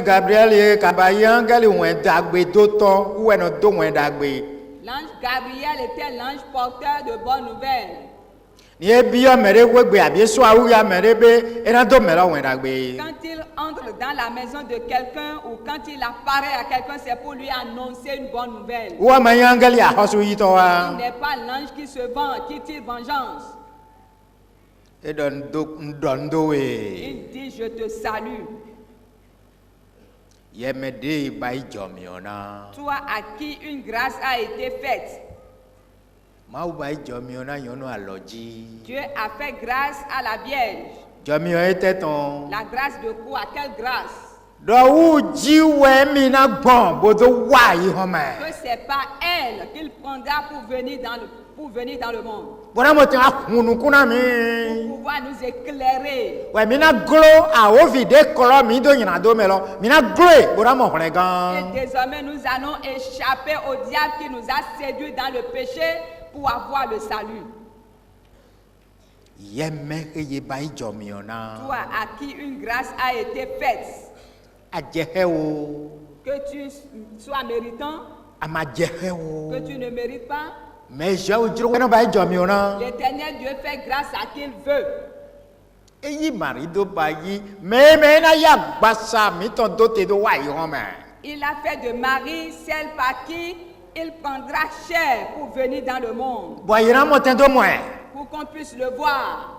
Gabriel est kabayangeli ou un dagbe d'autant ou un autre ou un dagbe. L'ange Gabriel était l'ange porteur de bonnes nouvelles. Ni ebia mere wegbe abi so awu ya mere be ena do mere ou un dagbe. Quand il entre dans la maison de quelqu'un ou quand il apparaît à quelqu'un, c'est pour lui annoncer une bonne nouvelle. Ou amayangeli a hosu yito Il wa. n'est pas l'ange qui se vend, qui tire vengeance. E don do e. Il dit, je te salue. Yemede bai jomiona. Toi à qui une grâce a été faite. Mau bai jomiona yono aloji. Dieu a fait grâce à la Vierge. Jomio était ton. La grâce de quoi? Quelle grâce? Do wu jiwe mi na gbon bodo wa yi home. Que c'est pas elle qu'il prendra pour venir dans le monde. Bona mo tin akunu kuna mi. Pour pouvoir nous éclairer. Ouais, mina glo a ovide kolo mi do nyina do melo. Mina glo bora mo hore gan. Et désormais nous allons échapper au diable qui nous a séduits dans le péché pour avoir le salut. Yeme ye bai jomiona. Toi à qui une grâce a été faite. Ajehewo. Que tu sois méritant. Amajehewo. Que tu ne mérites pas. Mais je vous dis que bai jomiona. L'Éternel Dieu fait grâce à qui il veut. Eyi mari do bayi me na ya gbasa mi ton dote do wa yi home. Il a fait de Marie celle par qui il prendra chair pour venir dans le monde. Bo yira mo ten do mo e. Pour qu'on puisse le voir.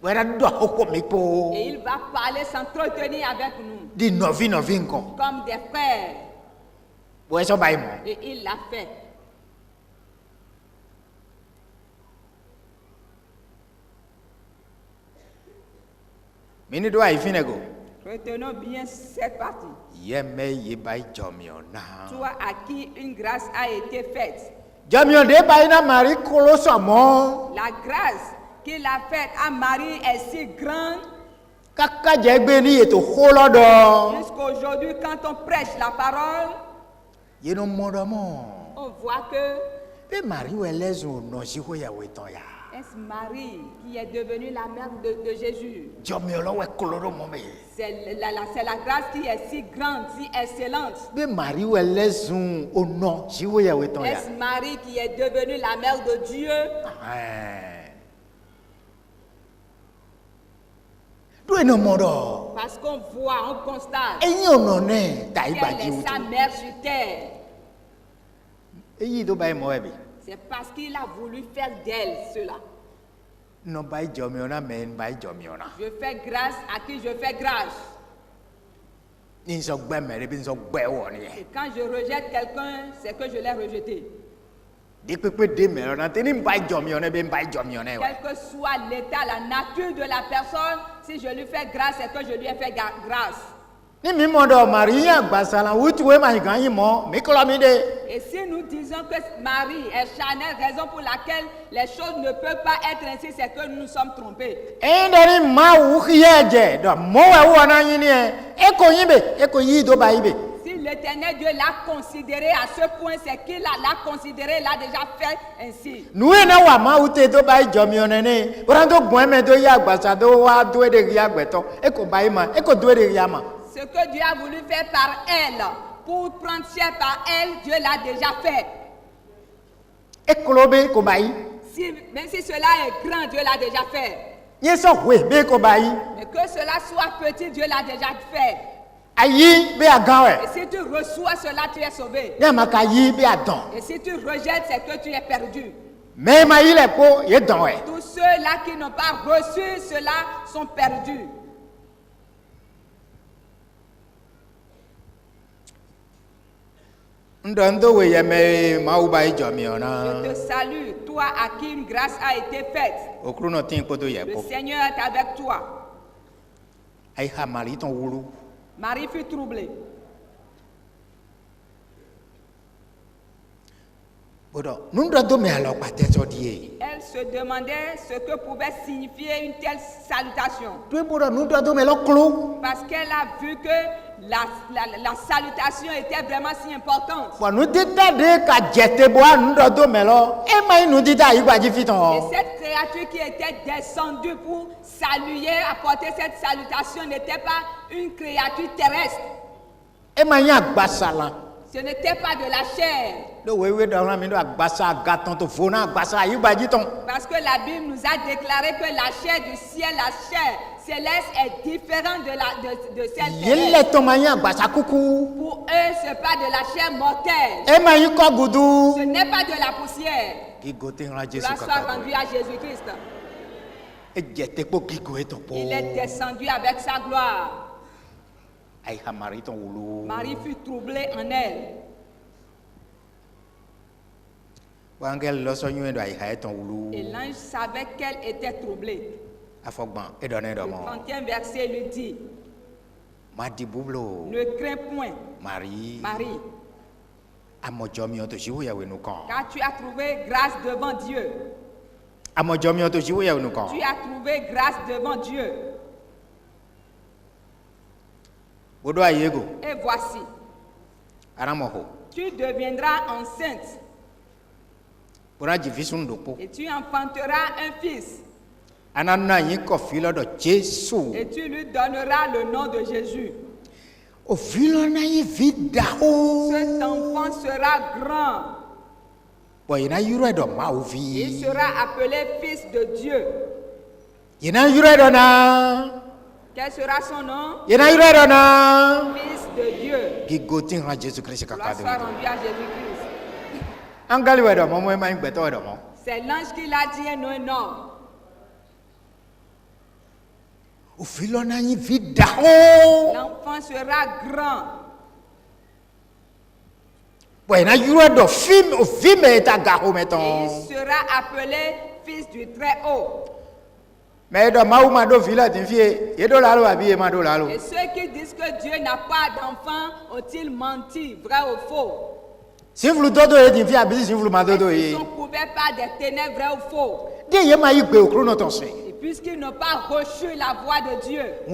Wera do hoko mi po. Et il va parler, s'entretenir avec nous. Di novi nko. Comme des frères. Bo so bai mo. Et il l'a fait. Mini do ai finego. Retenons bien cette partie. Yeme ye bai jomiona. Toi à qui une grâce a été faite. Jomion de bai na mari kolosomo. La grâce qu'il a faite à Marie est si grande. Kaka jegbe ni eto holodo. Jusqu'aujourd'hui, quand on prêche la parole, Yeno modomo. on voit que Pe mari welezo no si ho ya weton ya. est Marie qui est devenue la mère de Jésus. Jomiolo we koloro mo me. C'est la grâce qui est si grande, si excellente. Be mari welezo ono si ho ya weton ya. Est Marie qui est devenue la mère de Dieu. No modo. Parce qu'on voit, on constate Enyo no ne tai qu'elle baji est sa wutu. mère sur terre. Eyi do bai mo ebi. C'est parce qu'il a voulu faire d'elle cela. No bai jomiona men bai jomiona. Je fais grâce à qui je fais grâce. Ni so gbe mere bi so gbe wo ni. Et quand je rejette quelqu'un, c'est que je l'ai rejeté. Di pepe de mere na teni bai jomiona be bai jomiona we. Quel que soit l'état, la nature de la personne, si je lui fais grâce, c'est que je lui ai fait grâce. Ni mi modo Maria gbasala wutu we mai gan yin mo mi kolo mi de. Et si nous disons que Marie est charnelle, raison pour laquelle les choses ne peuvent pas être ainsi, c'est que nous nous sommes trompés. Enderi ma wu hiyeje do mo we wo na yin ni e ko yi do bai be. Si l'Éternel Dieu l'a considéré à ce point, c'est qu'il l'a considéré, l'a déjà fait ainsi. Nu e na wa ma ute do bai jomiona ne. Ora do gbo me do ya gbasa do wa do de ri agbeto. E ko bai ma, e ko do de ri ama. Ce que Dieu a voulu faire par elle, pour prendre chair par elle, Dieu l'a déjà fait. E kolobe ko bai. Même si cela est grand, Dieu l'a déjà fait. Ye so we be ko bai. Mais que cela soit petit, Dieu l'a déjà fait. Ayi be agan we. Et si tu reçois cela, tu es sauvé. Ne ma ka yi be adon. Et si tu rejettes, c'est que tu es perdu. Me ma yi le po ye don we. Tous ceux-là qui n'ont pas reçu cela sont perdus. Ndondo we ye me ma u bai jomiona. Je te salue, toi à qui une grâce a été faite. Okruno tin poto ye Le po. Seigneur est avec toi. Ai ha mari ton wulu. Marie fut troublée. Bodo, nunda do me alo pate so die. Elle se demandait ce que pouvait signifier une telle salutation. Tu bodo nunda do me lo klo. Parce qu'elle a vu que la salutation était vraiment si importante. Bon, nous disons que j'étais bois, nous donnons melo. Et moi, nous disons qu'il y a des fiton. Et cette créature qui était descendue pour saluer, apporter cette salutation n'était pas une créature terrestre. Et moi, il y a Bassala. Ce n'était pas de la chair. Parce que la Bible nous a déclaré que la chair du ciel, la chair céleste est différente de celle terrestre. Pour eux, ce n'est pas de la chair mortelle. Ce n'est pas de la poussière. Gloire soit rendue à Jésus-Christ. Il est descendu avec sa gloire. Marie fut troublée en elle. Et l'ange savait qu'elle était troublée. Le 30e verset lui dit: ne crains point, Marie, car tu as trouvé grâce devant Dieu. Tu as trouvé grâce devant Dieu. Et voici, tu deviendras enceinte et tu enfanteras un fils. Et tu lui donneras le nom de Jésus. Cet enfant sera grand. Il sera appelé fils de Dieu. Quel sera son nom? Fils de Dieu. Gloire soit rendue à Jésus-Christ. C'est l'ange qui l'a dit et non un homme. L'enfant sera grand. Et il sera appelé fils du Très-Haut. Et ceux qui disent que Dieu n'a pas d'enfant ont-ils menti, vrai ou faux? Ils sont couverts par des ténèbres, vrai ou faux? Et puisqu'ils n'ont pas reçu la voix de Dieu, le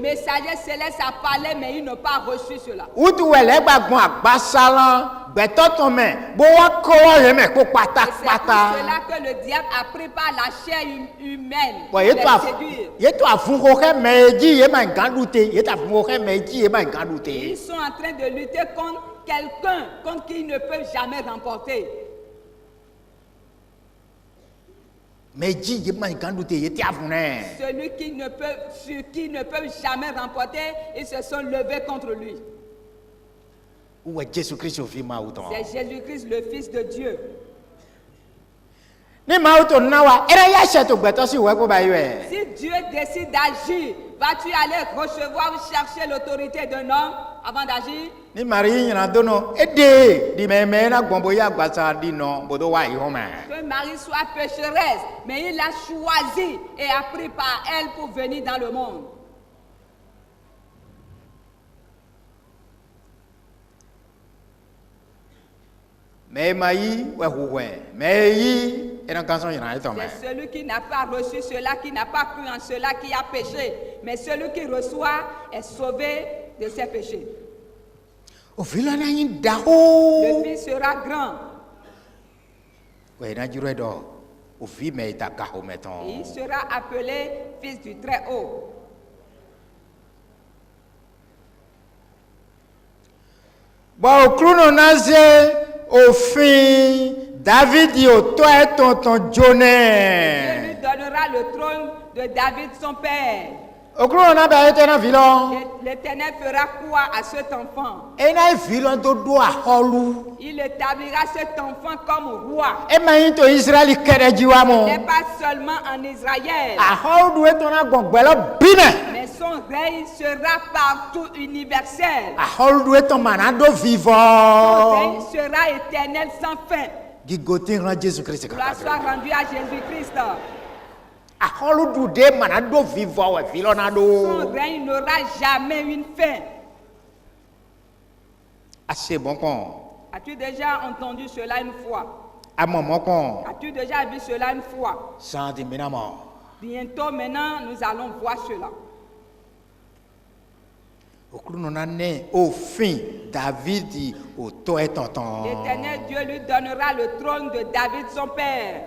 messager céleste a parlé, mais ils n'ont pas reçu cela. C'est pour cela que le diable a pris par la chair humaine pour les séduire. Ils sont en train de lutter contre quelqu'un contre qui ils ne peuvent jamais remporter. Celui sur qui ne peuvent jamais remporter, ils se sont levés contre lui. C'est Jésus-Christ, le Fils de Dieu. Si Dieu décide d'agir, vas-tu aller recevoir ou chercher l'autorité d'un homme avant d'agir? Que Marie soit pécheresse, mais il l'a choisie et a pris par elle pour venir dans le monde. C'est celui qui n'a pas reçu cela, qui n'a pas cru en cela, qui a péché. Mais celui qui reçoit est sauvé de ses péchés. Le fils sera grand. Et il sera appelé fils du Très-Haut. David dit au toi et tonton Dieu lui donnera le trône de David son père. L'Éternel fera quoi à cet enfant? Il établira cet enfant comme roi. Il n'est pas seulement en Israël, mais son règne sera partout universel. Son règne sera éternel sans fin. Gloire soit rendue à Jésus-Christ. Son règne n'aura jamais une fin. As-tu déjà entendu cela une fois? As-tu déjà vu cela une fois? Bientôt maintenant, nous allons voir cela. L'Éternel Dieu lui donnera le trône de David son père.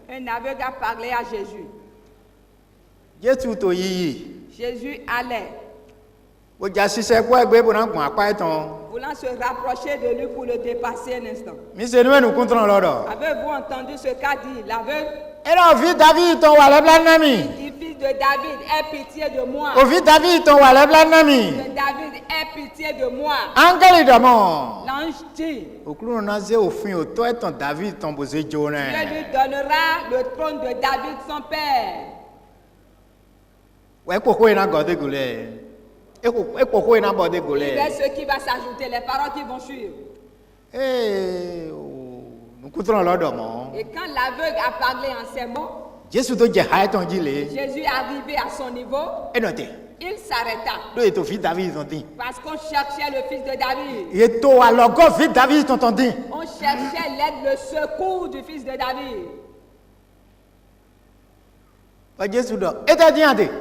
Un aveugle a parlé à Jésus. Jésus allait, voulant se rapprocher de lui pour le dépasser un instant. Avez-vous entendu ce qu'a dit l'aveugle? Il dit, fils de David, aie pitié de moi. Fils de David, aie pitié de moi. L'ange dit, Dieu lui donnera le trône de David son père. Il y a Ce qui va s'ajouter, les paroles qui vont suivre. Et quand l'aveugle a parlé en ces mots, Jésus est arrivé à son niveau. Il s'arrêta. Parce qu'on cherchait le fils de David. On cherchait l'aide, le secours du fils de David.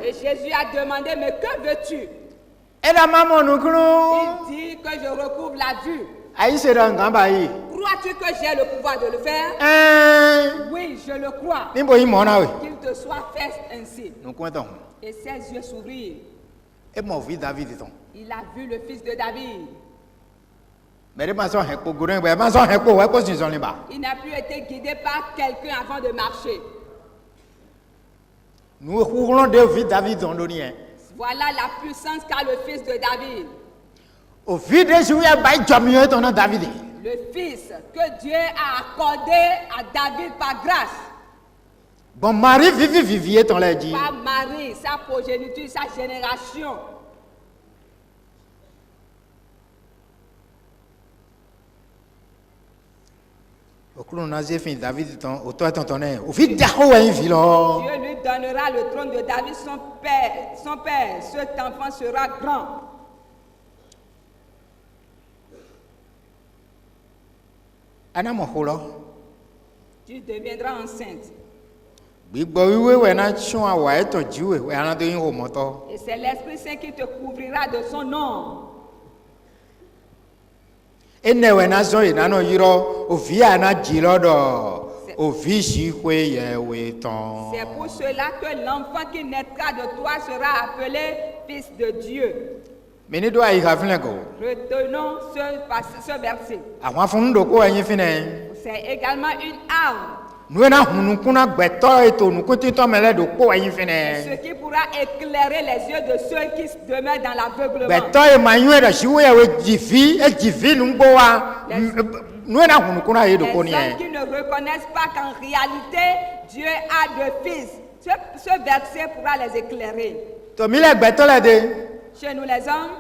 Et Jésus a demandé, mais que veux-tu? Il dit que je recouvre la vue. Crois-tu que j'ai le pouvoir de le faire? Oui, je le crois. Qu'il te soit fait ainsi. Et ses yeux s'ouvrirent. Il a vu le fils de David. Il n'a plus été guidé par quelqu'un avant de marcher. Voilà la puissance qu'a le fils de David. Le fils que Dieu a accordé à David par grâce. Par Marie, sa progéniture, sa génération. Dieu lui donnera le trône de David, son père. Cet enfant sera grand. Tu deviendras enceinte. Et c'est l'Esprit Saint qui te couvrira de son nom. C'est pour cela que l'enfant qui naîtra de toi sera appelé fils de Dieu. Retenons ce verset. C'est également une arme. Ce qui pourra éclairer les yeux de ceux qui demeurent dans l'aveuglement. Les hommes qui ne reconnaissent pas qu'en réalité, Dieu a deux fils. Ce verset pourra les éclairer. Chez nous les hommes,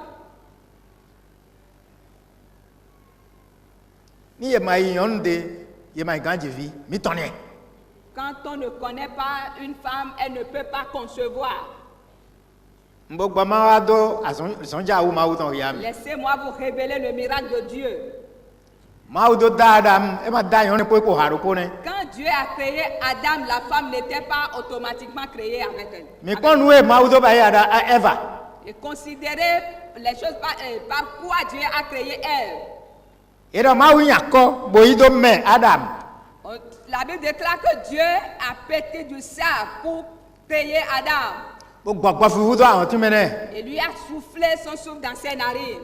quand on ne connaît pas une femme, elle ne peut pas concevoir. Laissez-moi vous révéler le miracle de Dieu. Quand Dieu a créé Adam, la femme n'était pas automatiquement créée avec elle. Et considérez les choses par quoi Dieu a créé elle. La Bible déclare que Dieu a pété du sable pour créer Adam. Et lui a soufflé son souffle dans ses narines.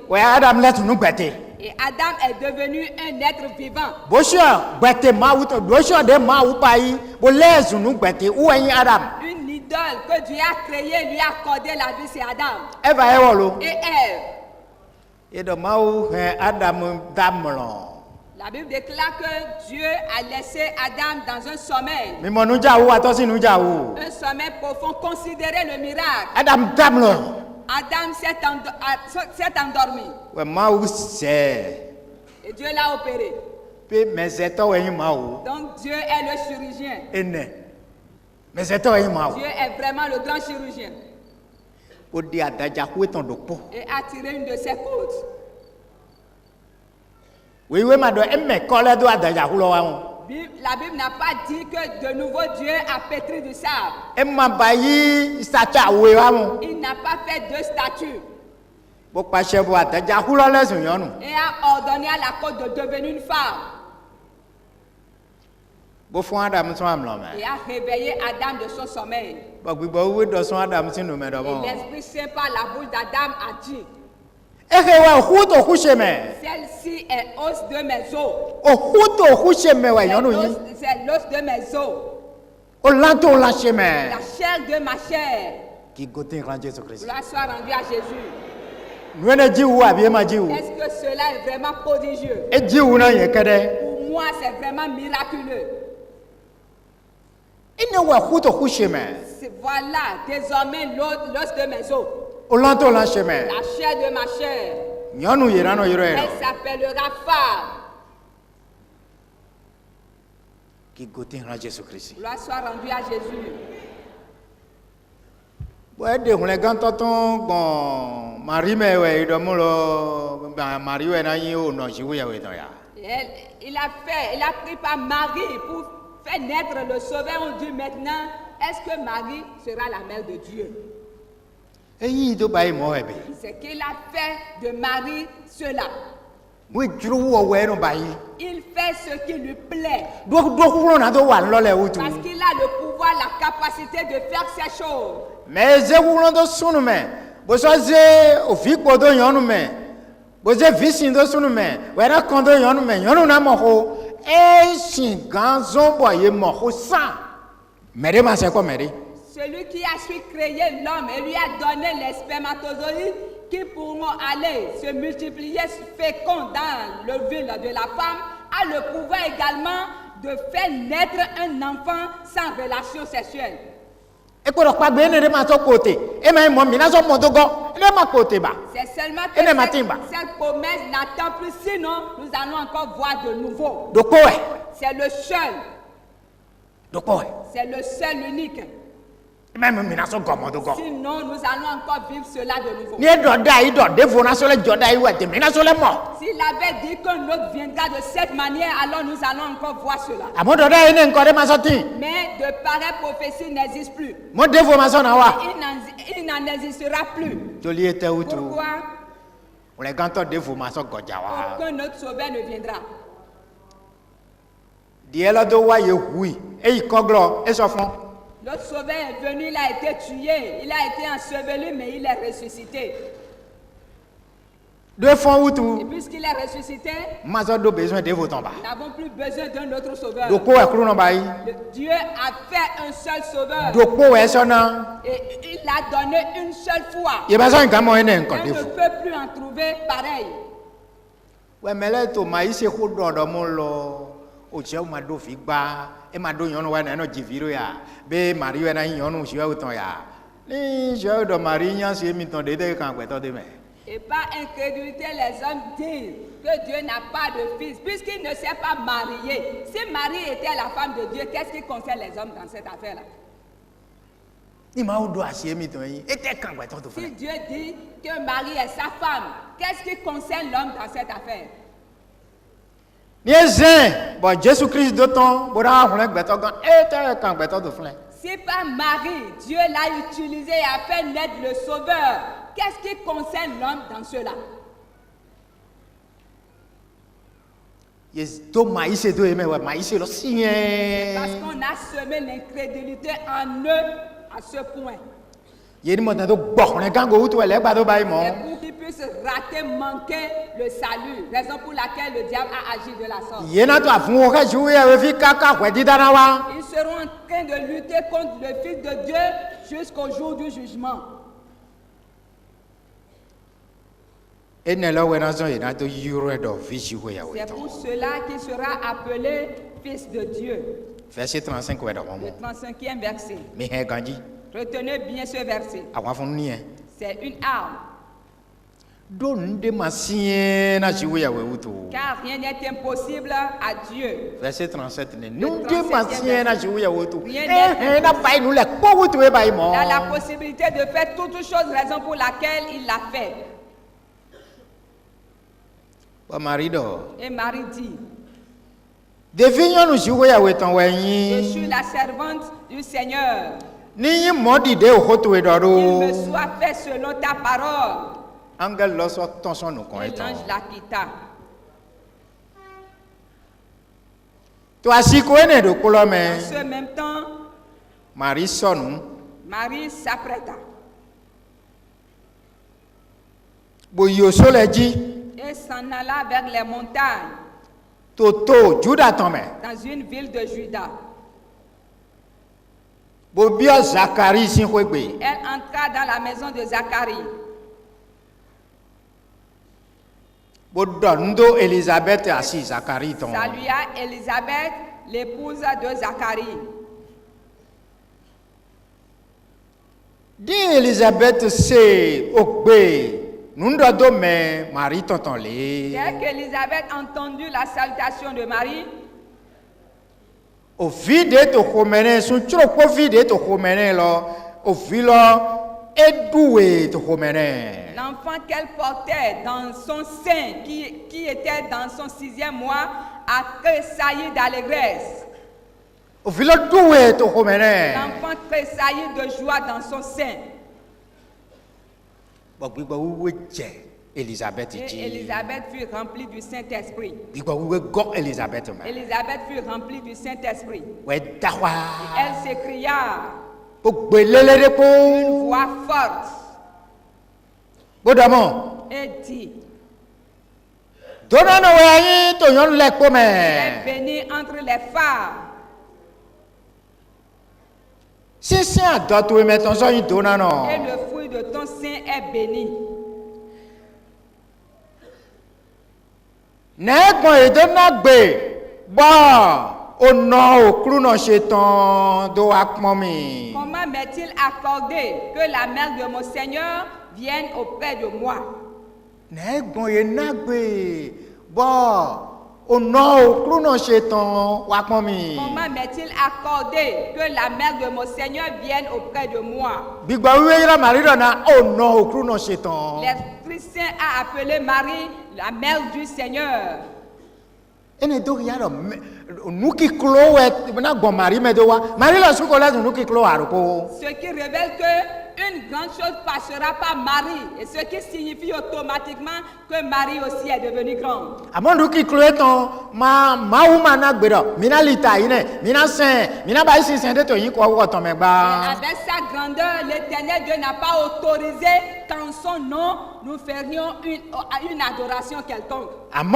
Et Adam est devenu un être vivant. Une idole que Dieu a créée lui a accordé la vie, c'est Adam. Et Ève. La Bible déclare que Dieu a laissé Adam dans un sommeil. Un sommeil profond. Considérez le miracle. Adam s'est endormi. Et Dieu l'a opéré. Donc Dieu est le chirurgien. Dieu est vraiment le grand chirurgien. Et a tiré une de ses côtes. La Bible n'a pas dit que de nouveau Dieu a pétri du sable. Il n'a pas fait deux statues. Et a ordonné à la côte de devenir une femme. Et a réveillé Adam de son sommeil. Et l'Esprit Saint par la bouche d'Adam a dit: celle-ci est os de mes os. C'est l'os de mes os. La chair de ma chair. Gloire soit rendue à Jésus. Est-ce que cela est vraiment prodigieux? Pour moi, c'est vraiment miraculeux. Voilà, désormais, l'os de mes os. La chair de ma chair. Elle s'appellera femme. Gloire soit rendue à Jésus. Il a pris par Marie pour faire naître le Sauveur. On dit maintenant, est-ce que Marie sera la mère de Dieu? C'est qu'il a fait de Marie cela. Il fait ce qui lui plaît. Parce qu'il a le pouvoir, la capacité de faire ces choses. Mais je vous rends mais vous avez celui qui a su créer l'homme et lui a donné les spermatozoïdes qui pourront aller se multiplier féconds dans le ville de la femme, a le pouvoir également de faire naître un enfant sans relation sexuelle. C'est seulement que cette promesse n'attend plus, sinon nous allons encore voir de nouveau. C'est le seul. C'est le seul unique. Sinon, nous allons encore vivre cela de nouveau. S'il avait dit qu'un autre viendra de cette manière, alors nous allons encore voir cela. Mais de pareilles prophéties n'existent plus. Il n'en existera plus. Pourquoi? Aucun autre sauveur ne viendra. L'autre sauveur est venu, il a été tué, il a été enseveli, mais il est ressuscité. Et puisqu'il est ressuscité, nous n'avons plus besoin d'un autre sauveur. Dieu a fait un seul sauveur. Et il l'a donné une seule fois. On ne peut plus en trouver pareil. Et par incrédulité, les hommes disent que Dieu n'a pas de fils, puisqu'il ne s'est pas marié. Si Marie était la femme de Dieu, qu'est-ce qui concerne les hommes dans cette affaire-là? Si Dieu dit que Marie est sa femme, qu'est-ce qui concerne l'homme dans cette affaire? Si par Marie, Dieu l'a utilisé et a fait naître le Sauveur, qu'est-ce qui concerne l'homme dans cela? C'est parce qu'on a semé l'incrédulité en eux à ce point. C'est pour qu'ils puissent rater, manquer le salut. Raison pour laquelle le diable a agi de la sorte. Ils seront en train de lutter contre le Fils de Dieu jusqu'au jour du jugement. C'est pour cela qu'il sera appelé Fils de Dieu. Verset 35. Le 35e verset. Retenez bien ce verset. C'est une arme. Car rien n'est impossible à Dieu. Verset 37. Il a la possibilité de faire toutes choses, raison pour laquelle il l'a fait. Et Marie dit, Je suis la servante du Seigneur. Il me soit fait selon ta parole. Et l'ange la quitta. En ce même temps, Marie s'apprêta. Et s'en alla vers les montagnes. Dans une ville de Juda. Elle entra dans la maison de Zacharie. Salua Élisabeth, l'épouse de Zacharie. Dis Élisabeth, c'est Marie t'entend. Dès qu'Élisabeth entendit la salutation de Marie, au vide to homene sun tro ko vide to homene lo au vilo edoué to homene. L'enfant qu'elle portait dans son sein, qui était dans son 6e mois, a tressailli d'allégresse. Au vilo doué to homene. L'enfant tressaillit de joie dans son sein. Et Élisabeth fut remplie du Saint-Esprit. Élisabeth fut remplie du Saint-Esprit. Et elle s'écria une voix forte et dit: Tu es bénie entre les femmes. Et le fruit de ton sein est béni. Comment m'est-il accordé que la mère de mon Seigneur vienne auprès de moi? Comment m'est-il accordé que la mère de mon Seigneur vienne auprès de moi? L'Esprit Saint a appelé Marie la mère du Seigneur. Ce qui révèle que une grande chose passera par Marie, et ce qui signifie automatiquement que Marie aussi est devenue grande. Avec sa grandeur, l'Éternel Dieu n'a pas autorisé qu'en son nom nous ferions une adoration quelconque. Nous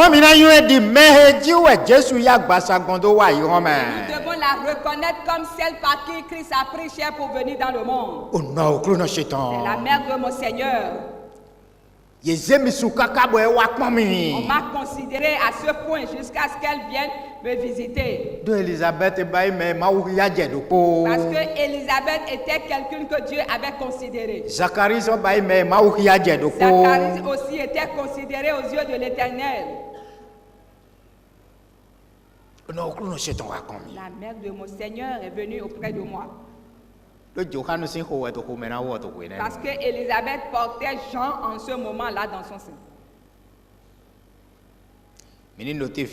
devons la reconnaître comme celle par qui Christ a pris chair pour venir dans le monde. C'est la mère de mon Seigneur. On m'a considéré à ce point jusqu'à ce qu'elle vienne me visiter. Parce que Élisabeth était quelqu'un que Dieu avait considéré. Zacharie aussi était considéré aux yeux de l'Éternel. La mère de mon Seigneur est venue auprès de moi. Parce que Élisabeth portait Jean en ce moment-là dans son sein. Notez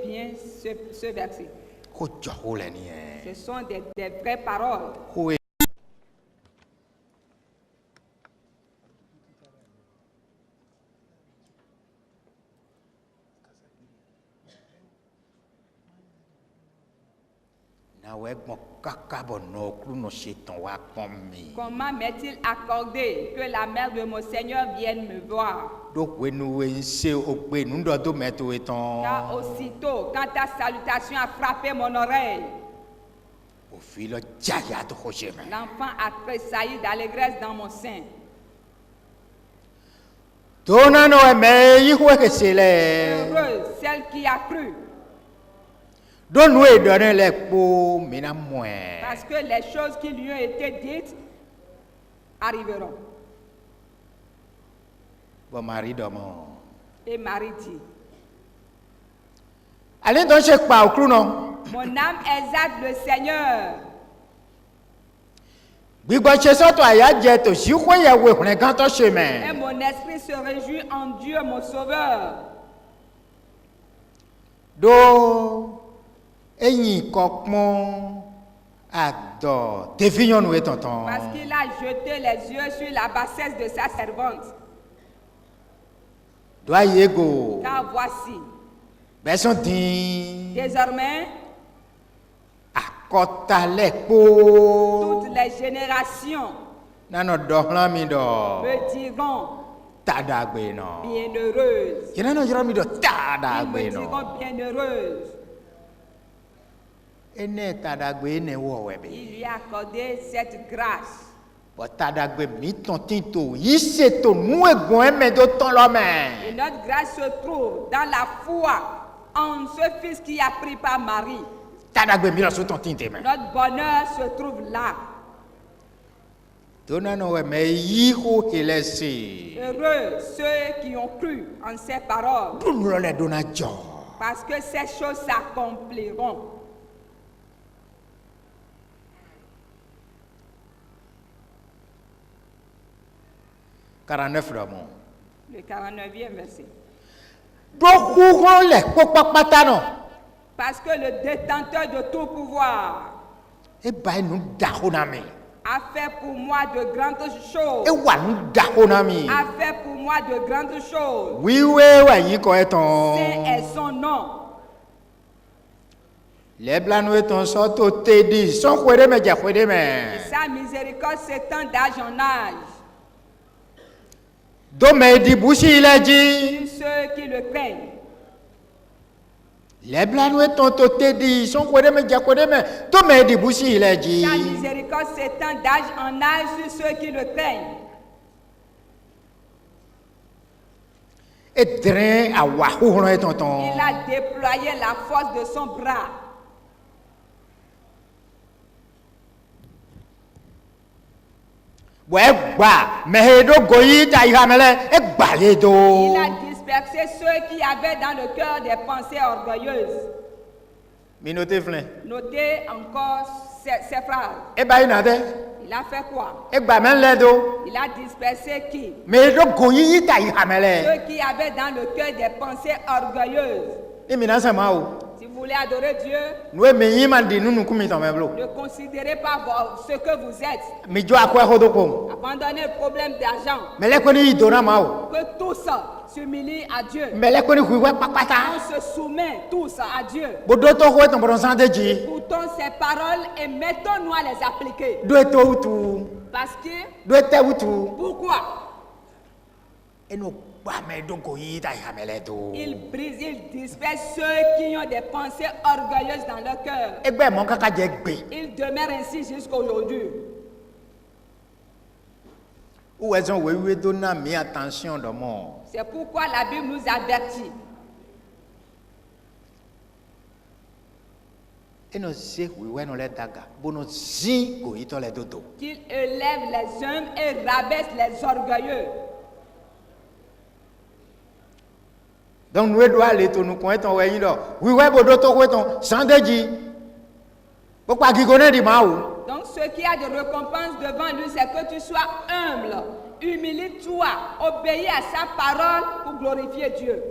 bien ce verset. Ce sont des vraies paroles. Comment m'est-il accordé que la mère de mon Seigneur vienne me voir? Car aussitôt, quand ta salutation a frappé mon oreille, l'enfant a tressailli d'allégresse dans mon sein. Heureuse celle qui a cru. Parce que les choses qui lui ont été dites arriveront. Et Marie dit: Mon âme exalte le Seigneur. Et mon esprit se réjouit en Dieu mon Sauveur. Do enyi kokmon ado devinyon ou tonton. Parce qu'il a jeté les yeux sur la bassesse de sa servante. Doa yego. Car voici. Beson din. Désormais, akota lekpo. toutes les générations Nano dohlan mi do. me diront Tadagbe no. bienheureuse. Yenano jira mi do Ils me tadagbe no. diront bienheureuse. Ene tadagbe ene wo webe. Il lui a accordé cette grâce. Tadagbe mi tontinto yise to nu egbon eme do ton lo me. Et notre grâce se trouve dans la foi en ce fils qui a pris par Marie. Tadagbe mi lo so tontinte me. Notre bonheur se trouve là. Donano we me yi ho helesi. Heureux ceux qui ont cru en ces paroles, Dunro le dona jo. parce que ces choses s'accompliront. Le 49e verset. Parce que le détenteur de tout pouvoir a fait pour moi de grandes choses. A fait pour moi de grandes choses. Saint est son nom. Et Sa miséricorde s'étend d'âge en âge. Sur Sur ceux qui le craignent. Sa miséricorde s'étend d'âge en âge sur ceux qui le craignent. Il a déployé la force de son bras. Il a dispersé ceux qui avaient dans le cœur des pensées orgueilleuses. Notez encore ces phrases. Il a fait quoi? Il a dispersé qui? Ceux qui avaient dans le cœur des pensées orgueilleuses. Si vous voulez adorer Dieu, ne considérez pas ce que vous êtes. Abandonnez le problème d'argent. Que tous s'humilient à Dieu. On se soumet tous à Dieu. Écoutons ces paroles et mettons-nous à les appliquer. Parce que, pourquoi? Il brise, il disperse ceux qui ont des pensées orgueilleuses dans leur cœur. Il demeure ainsi jusqu'aujourd'hui. C'est pourquoi la Bible nous avertit. Qu'il élève les hommes et rabaisse les orgueilleux. Donc nous devons aller tout nous connaître en voyant là. Oui ouais bodo to connaître sans déji. Pourquoi qui connaît di maou? Donc ce qui a de récompense devant lui, c'est que tu sois humble, humilie-toi, obéis à sa parole pour glorifier Dieu.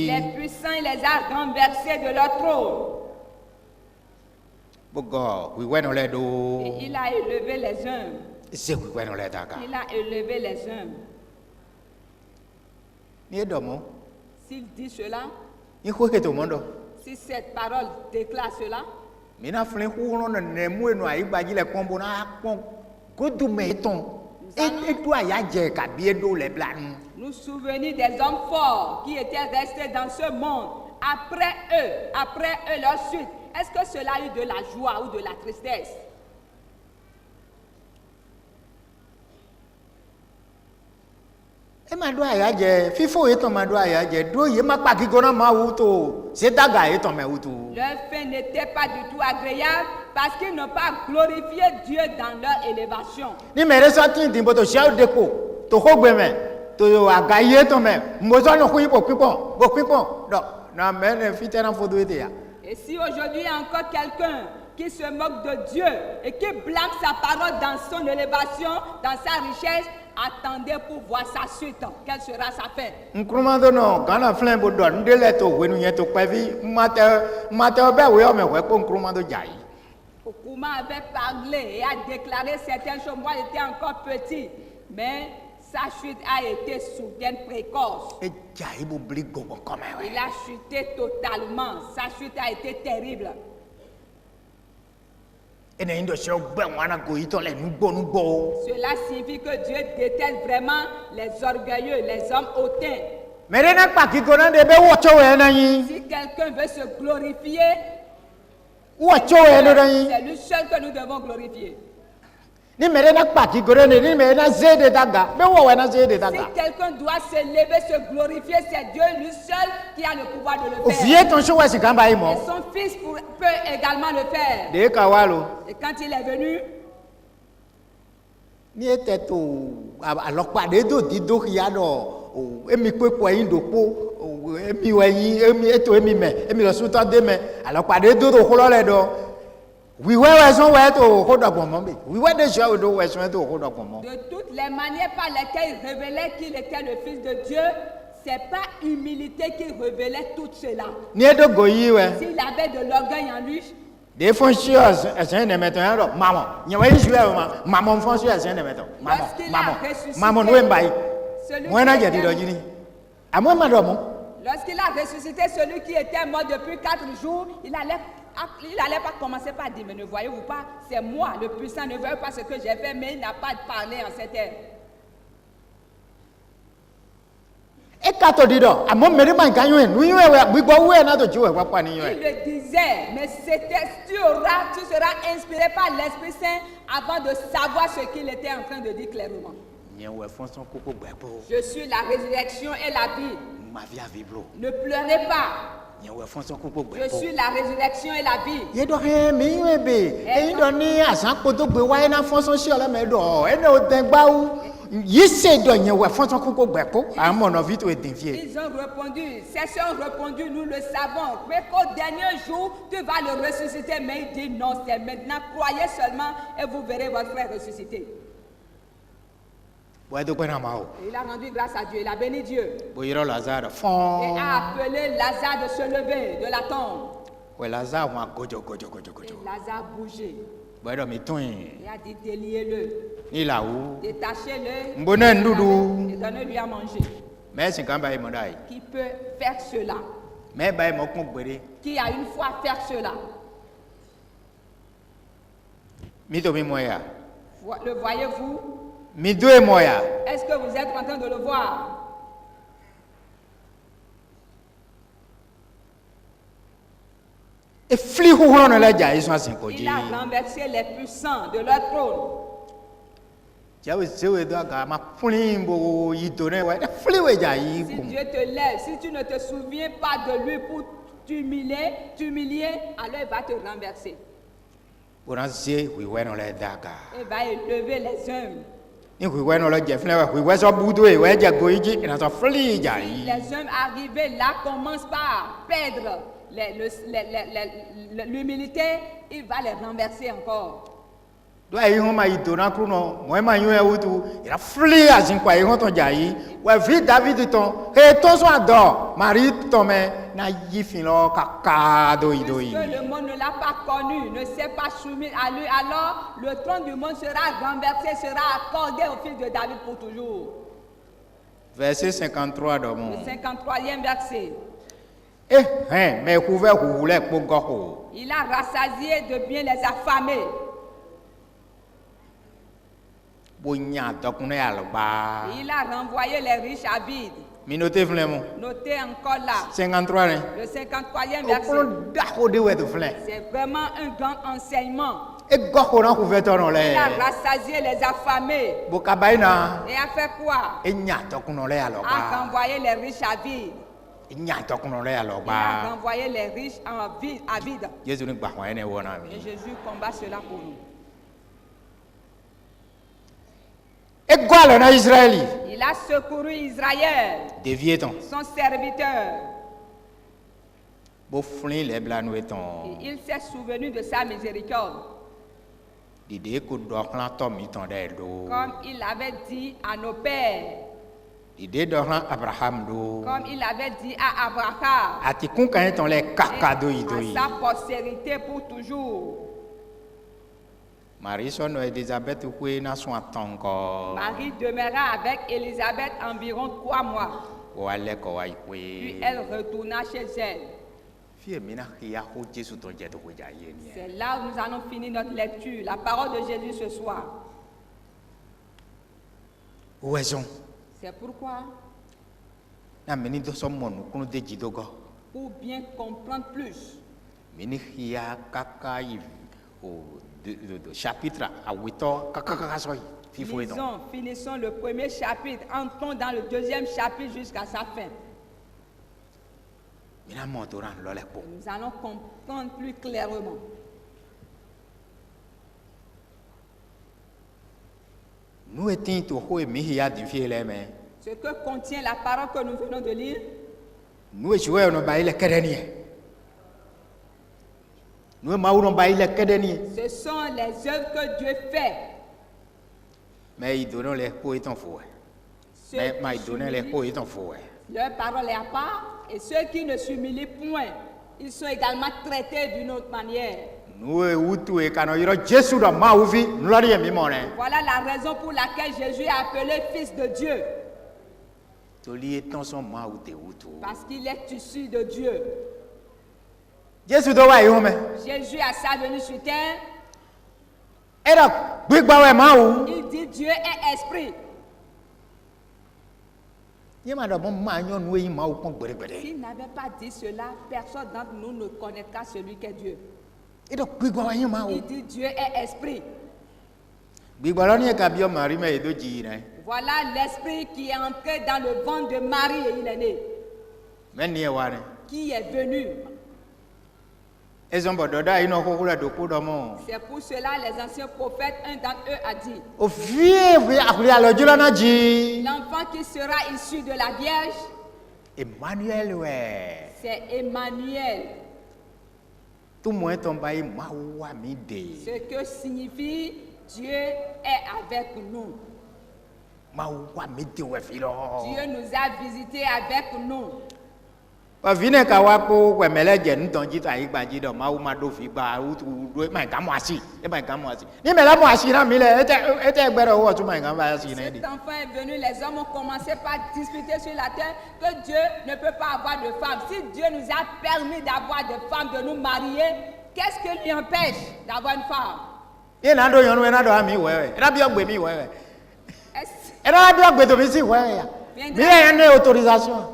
Les puissants, il les a renversés de leur trône. Et il a élevé les humbles. Il a élevé les hommes. S'il dit cela, si cette parole déclare cela, nous souvenir des hommes forts qui étaient restés dans ce monde après eux, leur suite. Est-ce que cela a eu de la joie ou de la tristesse? Le fait n'était pas du tout agréable parce qu'ils n'ont pas glorifié Dieu dans leur élévation. Et si aujourd'hui il y a encore quelqu'un qui se moque de Dieu et qui blâme sa parole dans son élévation, dans sa richesse, attendez pour voir sa suite. Quelle sera sa fin? Nkrumado no Ghana flen bo do ndele to wenu yen to pevi mate be we o me we ko nkrumado jai. Okuma avait parlé et a déclaré certaines choses. Moi, j'étais encore petit, mais sa chute a été soudaine, précoce. E jai bo bli gogo comme we. Il a chuté totalement. Sa chute a été terrible. Ene indo se gbe wana go ito le nugbo. Cela signifie que Dieu déteste vraiment les orgueilleux, les hommes hautains. Merena pa ki gona de be wo cho we na yin. Si quelqu'un veut se glorifier, Wo cho we no yin. c'est lui seul que nous devons glorifier. Ni merena pa ki gona ni merena zede daga. Be wo we na zede Si daga. quelqu'un doit se lever, se glorifier, c'est Dieu lui seul qui a le pouvoir de le O faire. vie ton cho we si kan ba Et imo. son fils peut également le faire. De ka walo. Et quand il est venu, Ni ete to alokpa de do di do ya do. O emi pepo yin do po emi we yin emi eto emi me emi lo suta de me alokpa de do ko lo le do. We were so we to hold up on me. We were the show do we so to hold up on. de toutes les manières par lesquelles il révélait qu'il était le Fils de Dieu, c'est pas humilité qui révélait tout cela. Ni edo go yi we. S'il avait de l'orgueil en lui, Des fonciers esen de meton ya do maman. Nya we ju e maman fonciers esen de meton. Maman we mbai. Moi na je di do jini. Amo ma do mo. lorsqu'il a ressuscité celui qui était mort depuis 4 jours, il allait pas commencer par dire, mais ne voyez-vous pas, c'est moi, le puissant, ne voyez pas ce que j'ai fait, mais il n'a pas parlé en cette heure. E ka to di do. Amo mere ma kan yu nu yu we bi gbo we na to ju we papa ni yu. Il le disait, mais tu seras inspiré par l'Esprit Saint avant de savoir ce qu'il était en train de dire clairement. Nya we fonson koko gbepo. Je suis la résurrection et la vie. Ma vie a vibro. Ne pleurez pas. Nya we fonson koko Je gbepo. suis la résurrection et la vie. Ye do he mi yu be. E do ni asan ko to gbe wa na fonson si ola me do. E no den gba u. Yi se do nya we fonson koko gbepo. Amo no vite we den fie. Ils ont répondu, ceux ont répondu, nous le savons, mais qu'au dernier jour, tu vas le ressusciter. Mais il dit non, c'est maintenant, croyez seulement et vous verrez votre frère ressusciter. Bo do na ma o. Et il a rendu grâce à Dieu, il a béni Dieu. Bo yiro Lazare Et fon. a appelé Lazare de se lever de la tombe. We Lazare wa gojo. Et Lazare bougeait. Bo do mi tun. Il a dit déliez-le, Ni la ou. détachez-le Mbona ndudu. et donnez-lui à manger. Mais c'est quand ba mo dai. Qui peut faire cela? Mais ba mo kon gbere. Qui a une foi faire cela? Mi to mi moya. Le voyez-vous? Mi do e moya. Est-ce que vous êtes en train de le voir? E fli hu hono la ja iso asin ko ji. Il a renversé les puissants de leur trône. Jawe sewe do ga ma plin bo yi do ne wa. Fli we ja yi Si ko. Dieu te lève, si tu ne te souviens pas de lui pour t'humilier, alors il va te renverser. Bona se we we no le daga. Il va élever les hommes. Ni we we no le je fle we we so budo e we ja go yi na so fli ja yi. Les hommes arrivés là commencent par perdre l'humilité, il va les renverser encore. Do ai ho ma yi do na kru no mo ma yu e wutu. Ira fli asin kwa yi ho to ja yi. We vi David ton. He to so ado. Marie to me na yi fin lo kaka do yi do yi. Puisque le monde ne l'a pas connu, ne s'est pas soumis à lui, alors le trône du monde sera renversé, sera accordé au fils de David pour toujours. Verset 53 do mo. Le 53e verset. Mais couvert roulé pour go. Il a rassasié de bien les affamés. Bonya dokune alba. Il a renvoyé les riches à vide. Minotez vraiment. Notez encore là. 53 hein. Le 53e Au verset. C'est vraiment un grand enseignement. Et go na couvert on Il le. a rassasié les affamés. Bokabaina. Et a fait quoi? Et nya dokune le A alba. renvoyé les riches à vide. Nya dokune le Il a alba. renvoyé les riches à vide. Jésus ni gba ene wona Et mi. Jésus combat cela pour nous. Et go ala na Israeli. Il a secouru Israël, Dévié ton. son serviteur. Bo flin les blancs Et ton. il s'est souvenu de sa miséricorde. Comme il avait dit à nos pères. Comme il avait dit à Abraham. À sa postérité pour toujours. Marie demeura avec Élisabeth environ 3 mois. Puis elle retourna chez elle. C'est là où nous allons finir notre lecture, la parole de Jésus ce soir. C'est pourquoi, pour bien comprendre plus, finissons le premier chapitre, entrons dans le deuxième chapitre jusqu'à sa fin. Nous allons comprendre plus clairement. Ce que contient la parole que nous venons de lire. Ce sont les œuvres que Dieu fait. Mais il donne les pots et ton fouet. Leur parole est à part, et ceux qui ne s'humilient point, ils sont également traités d'une autre manière. Voilà la raison pour laquelle Jésus est appelé Fils de Dieu. Parce qu'il est issu de Dieu. Jésus à sa venue sur terre, il dit Dieu est esprit. S'il n'avait pas dit cela, personne d'entre nous ne connaîtra celui qu'est Dieu. Il dit Dieu est esprit. Voilà l'esprit qui est entré dans le ventre de Marie et il est né. Qui est venu. C'est pour cela les anciens prophètes, un d'entre eux a dit, l'enfant qui sera issu de la Vierge, Emmanuel, c'est Emmanuel. Ce que signifie Dieu est avec nous. Dieu nous a visités avec nous. Dieu n'a pas Cet enfant est venu, les hommes ont commencé par discuter sur la terre que Dieu ne peut pas avoir de femme. Si Dieu nous a permis d'avoir des femmes, de nous marier, qu'est-ce qui lui empêche d'avoir une femme?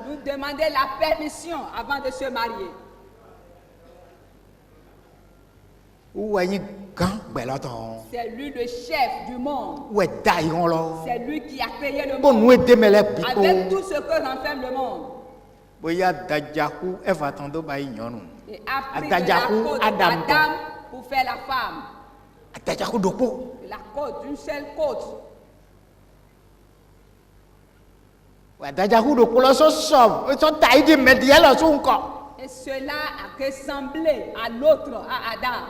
Nous demander la permission avant de se marier. C'est lui le chef du monde. C'est lui qui a créé le monde. Avec tout ce que renferme le monde. Et a pris de la côte d'Adam pour faire la femme. La côte, une seule côte. Et cela a ressemblé à l'autre, à Adam.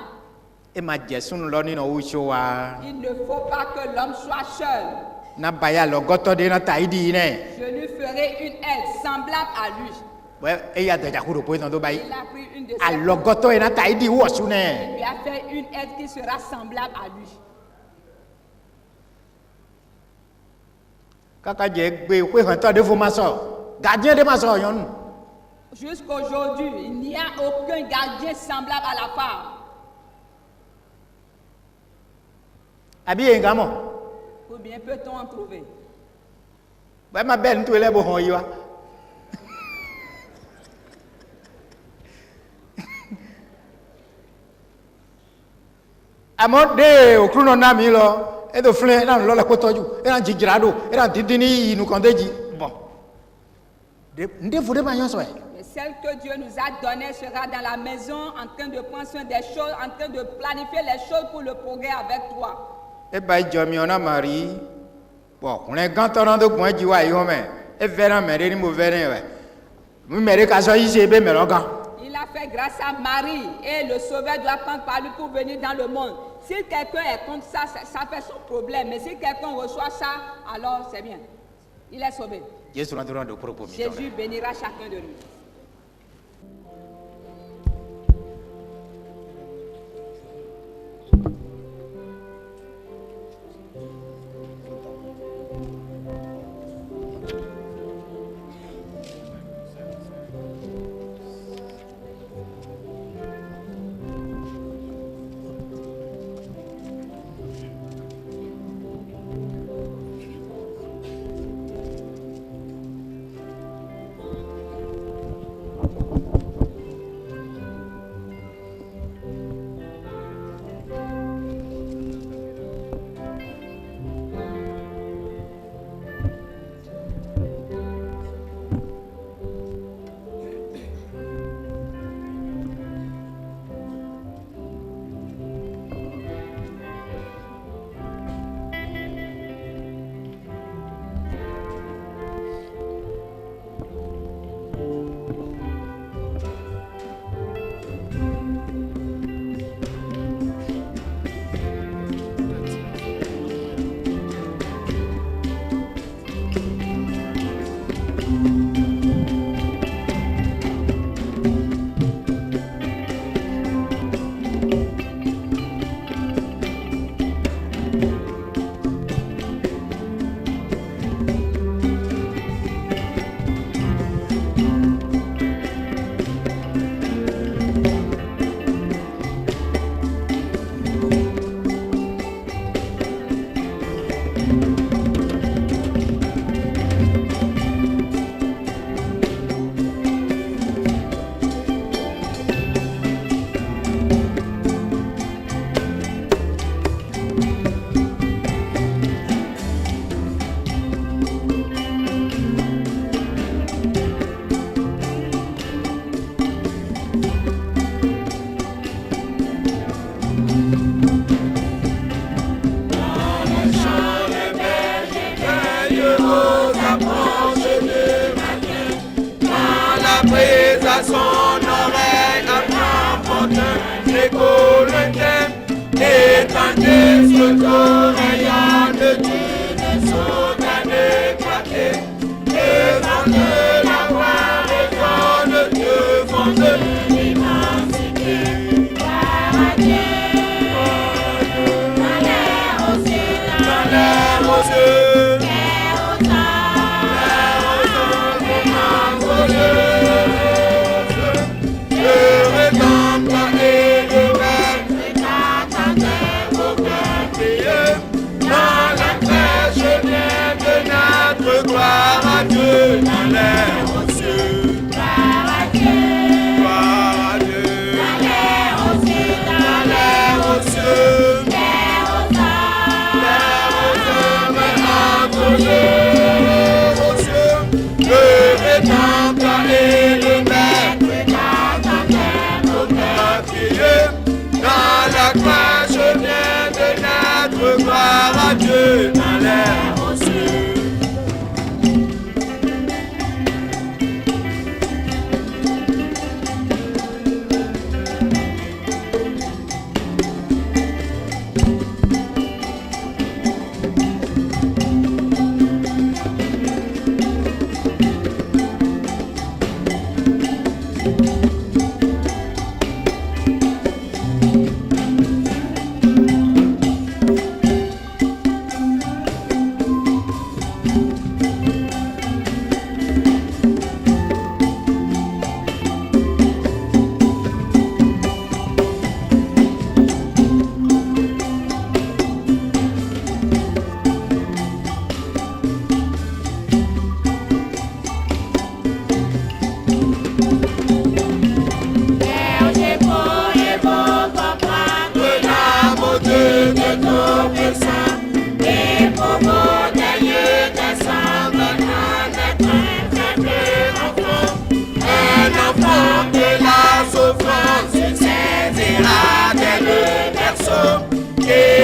Il ne faut pas que l'homme soit seul. Je lui ferai une aide semblable à lui. Il a pris une de ses il lui a fait une aide qui sera semblable à lui. Jusqu'aujourd'hui, il n'y a aucun gardien semblable à la femme. Ou bien peut-on en trouver? Celle que Dieu nous a donnée sera dans la maison en train de prendre soin des choses, en train de planifier les choses pour le progrès avec toi. Il a fait grâce à Marie et le Sauveur doit prendre par lui pour venir dans le monde. Si quelqu'un est contre ça, ça fait son problème. Mais si quelqu'un reçoit ça, alors c'est bien. Il est sauvé. Jésus bénira chacun de nous.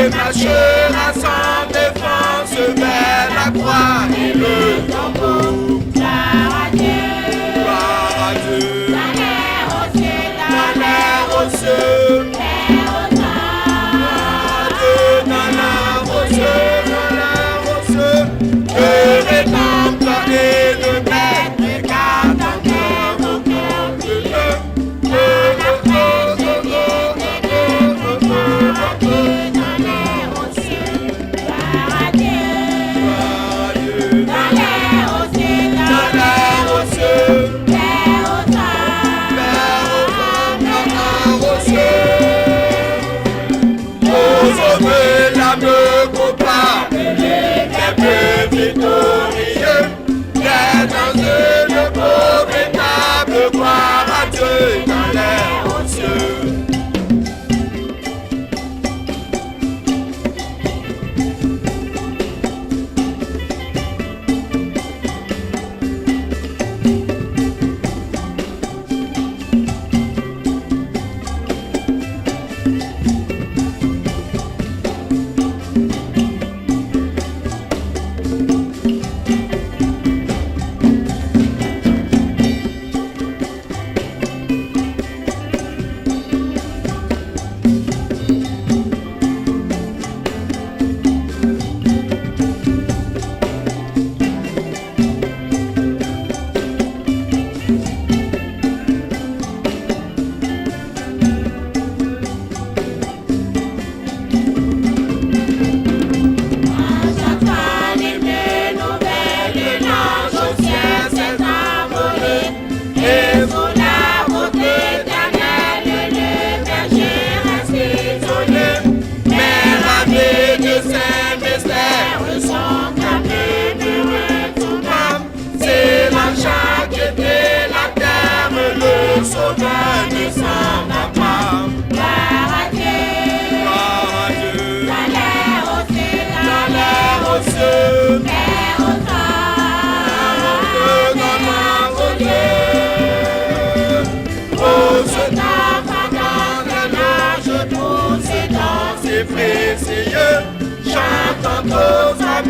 marchera sans défense vers la croix et le tombeau. Gloire à Dieu, gloire à Dieu. Dans l'air aux cieux, l'air aux cieux, l'air aux hommes.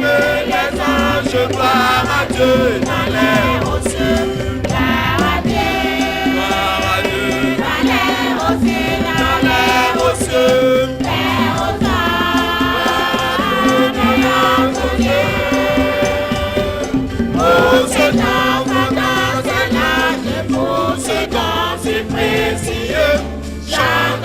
que les anges gloire à Dieu dans l'air aux cieux. Gloire à Dieu. Gloire à Dieu. Dans l'air aux cieux. Dans l'air aux cieux. L'air aux Dans l'air aux cieux. Oh, ce temps pendant cet âge, pour ce temps si précieux, chante